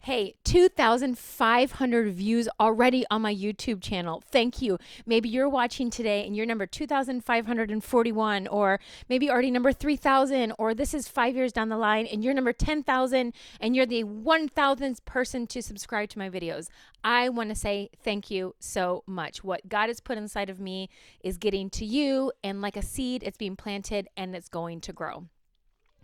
Hey, 2,500 views already on my YouTube channel. Thank you. Maybe you're watching today and you're number 2,541, or maybe already number 3,000, or this is 5 years down the line and you're number 10,000 and you're the 1,000th person to subscribe to my videos. I want to say thank you so much. What God has put inside of me is getting to you, and like a seed, it's being planted and it's going to grow.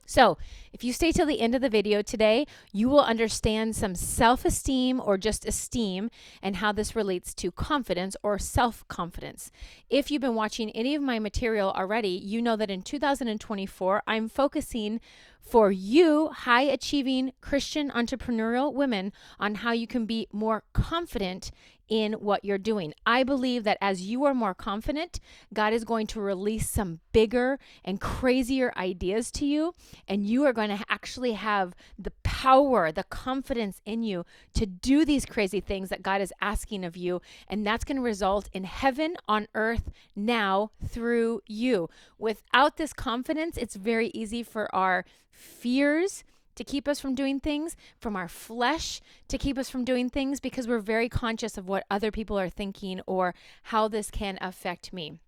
So if you stay till the end of the video today, you will understand some self-esteem or just esteem and how this relates to confidence or self-confidence. If you've been watching any of my material already, you know that in 2024, I'm focusing for you high-achieving Christian entrepreneurial women on how you can be more confident in what you're doing. I believe that as you are more confident, God is going to release some bigger and crazier ideas to you, and you are going to actually have the power, the confidence in you to do these crazy things that God is asking of you, and that's going to result in heaven on earth now through you. Without this confidence, it's very easy for our fears to keep us from doing things, from our flesh to keep us from doing things, because we're very conscious of what other people are thinking or how this can affect me.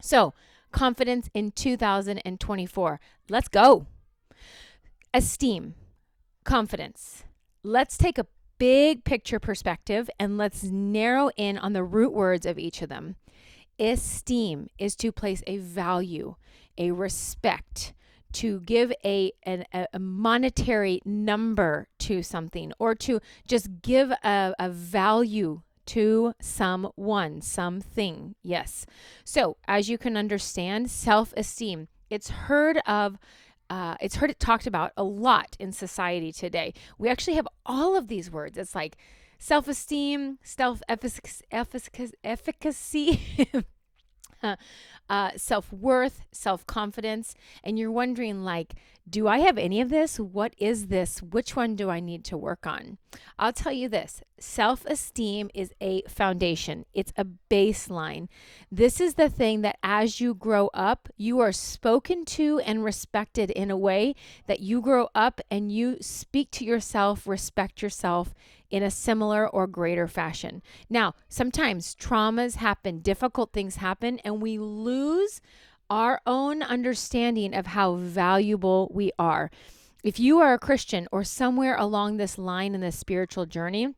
So, confidence in 2024. Let's go. Esteem, confidence. Let's take a big picture perspective and let's narrow in on the root words of each of them. Esteem is to place a value, a respect, to give a monetary number to something, or to just give a value to someone, something. Yes. So as you can understand, self-esteem, it's heard it talked about a lot in society today. We actually have all of these words. It's like self-esteem, self-efficacy, self-worth, self-confidence, and you're wondering, like, do I have any of this? What is this? Which one do I need to work on? I'll tell you this. Self-esteem is a foundation. It's a baseline. This is the thing that as you grow up, you are spoken to and respected in a way that you grow up and you speak to yourself, respect yourself in a similar or greater fashion. Now, sometimes traumas happen, difficult things happen, and we lose our own understanding of how valuable we are. If you are a Christian or somewhere along this line in the spiritual journey,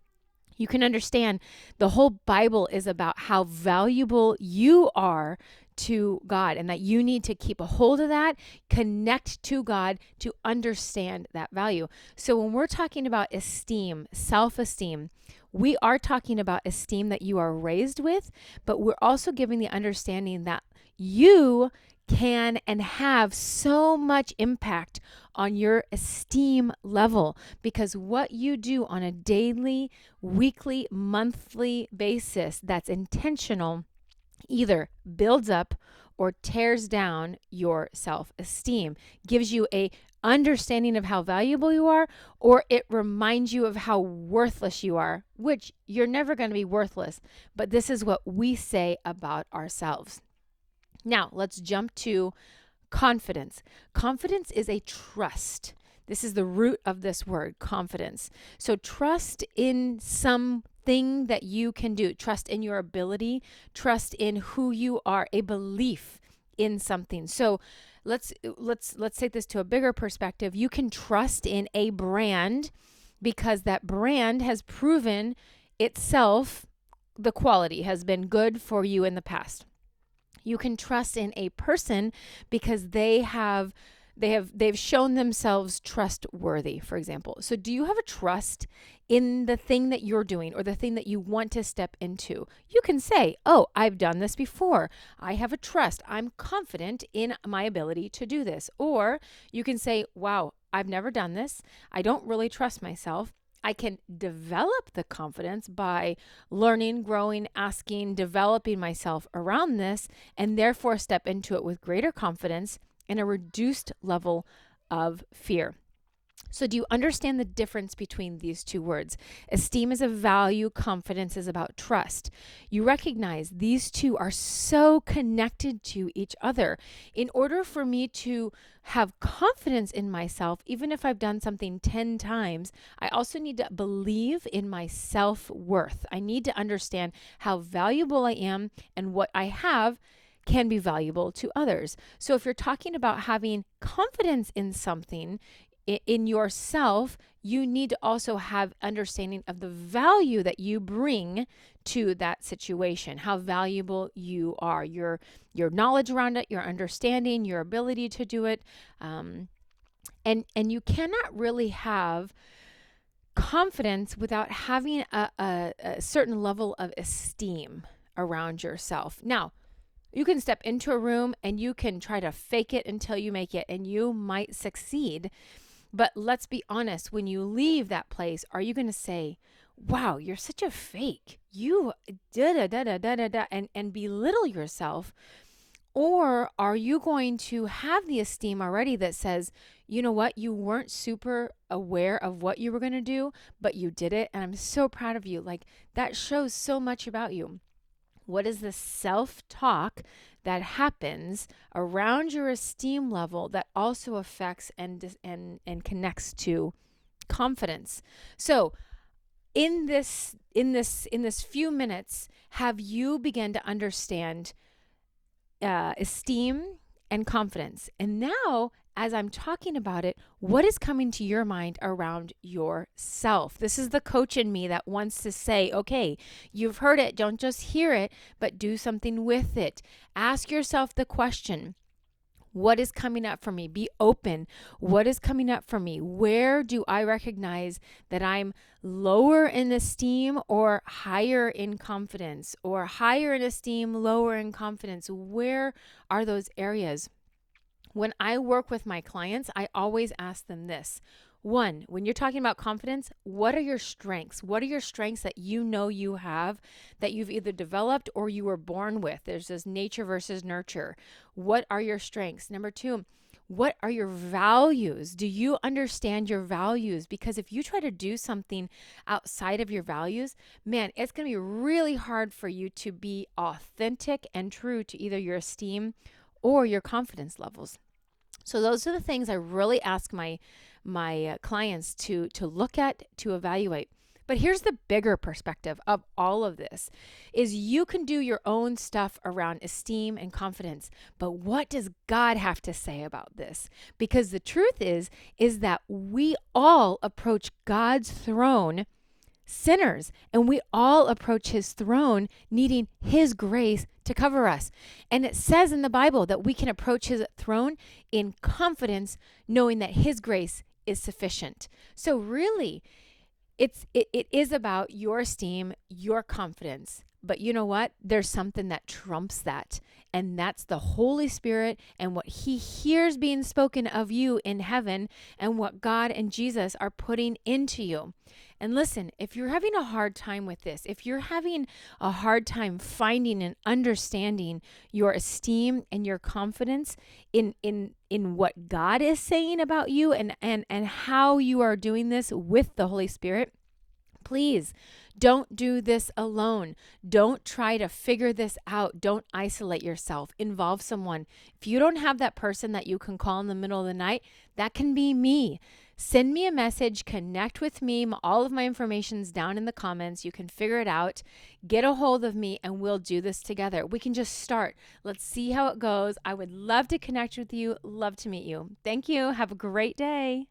you can understand the whole Bible is about how valuable you are to God, and that you need to keep a hold of that, connect to God to understand that value. So when we're talking about esteem, self-esteem, we are talking about esteem that you are raised with, but we're also giving the understanding that you can and have so much impact on your esteem level, because what you do on a daily, weekly, monthly basis that's intentional either builds up or tears down your self-esteem, gives you a understanding of how valuable you are, or it reminds you of how worthless you are, which you're never going to be worthless, but this is what we say about ourselves. Now, let's jump to confidence. Confidence is a trust. This is the root of this word, confidence. So trust in something that you can do. Trust in your ability. Trust in who you are. A belief in something. So let's take this to a bigger perspective. You can trust in a brand because that brand has proven itself, the quality has been good for you in the past. You can trust in a person because they've shown themselves trustworthy, for example. So do you have a trust in the thing that you're doing or the thing that you want to step into? You can say, oh, I've done this before. I have a trust. I'm confident in my ability to do this. Or you can say, wow, I've never done this. I don't really trust myself. I can develop the confidence by learning, growing, asking, developing myself around this, and therefore step into it with greater confidence and a reduced level of fear. So, do you understand the difference between these two words? Esteem is a value, confidence is about trust. You recognize these two are so connected to each other. In order for me to have confidence in myself, even if I've done something 10 times, I also need to believe in my self worth. I need to understand how valuable I am and what I have can be valuable to others. So, if you're talking about having confidence in something, in yourself, you need to also have understanding of the value that you bring to that situation, how valuable you are, your knowledge around it, your understanding, your ability to do it. And you cannot really have confidence without having a certain level of esteem around yourself. Now, you can step into a room and you can try to fake it until you make it, and you might succeed. But let's be honest, when you leave that place, are you going to say, wow, you're such a fake, you da da da da da da da, and belittle yourself? Or are you going to have the esteem already that says, you know what, you weren't super aware of what you were going to do, but you did it, and I'm so proud of you. Like, that shows so much about you. What is the self-talk that happens around your esteem level that also affects and connects to confidence? So, in this few minutes, have you begun to understand esteem and confidence? And now, as I'm talking about it, what is coming to your mind around yourself? This is the coach in me that wants to say, okay, you've heard it. Don't just hear it, but do something with it. Ask yourself the question, what is coming up for me? Be open. What is coming up for me? Where do I recognize that I'm lower in esteem or higher in confidence, or higher in esteem, lower in confidence? Where are those areas? When I work with my clients, I always ask them this. One, when you're talking about confidence, what are your strengths? What are your strengths that you know you have, that you've either developed or you were born with? There's this nature versus nurture. What are your strengths? Number two, what are your values? Do you understand your values? Because if you try to do something outside of your values, man, it's going to be really hard for you to be authentic and true to either your esteem or your confidence levels. So those are the things I really ask my clients to look at, to evaluate. But here's the bigger perspective of all of this is you can do your own stuff around esteem and confidence. But what does God have to say about this? Because the truth is that we all approach God's throne sinners, and we all approach his throne needing his grace to cover us. And it says in the Bible that we can approach his throne in confidence, knowing that his grace is sufficient. So really, it is about your esteem, your confidence. But you know what? There's something that trumps that, and that's the Holy Spirit and what he hears being spoken of you in heaven, and what God and Jesus are putting into you. And listen, if you're having a hard time with this, if you're having a hard time finding and understanding your esteem and your confidence in what God is saying about you, and how you are doing this with the Holy Spirit, please don't do this alone. Don't try to figure this out. Don't isolate yourself. Involve someone. If you don't have that person that you can call in the middle of the night, that can be me. Send me a message, connect with me. All of my information's down in the comments. You can figure it out. Get a hold of me and we'll do this together. We can just start. Let's see how it goes. I would love to connect with you. Love to meet you. Thank you. Have a great day.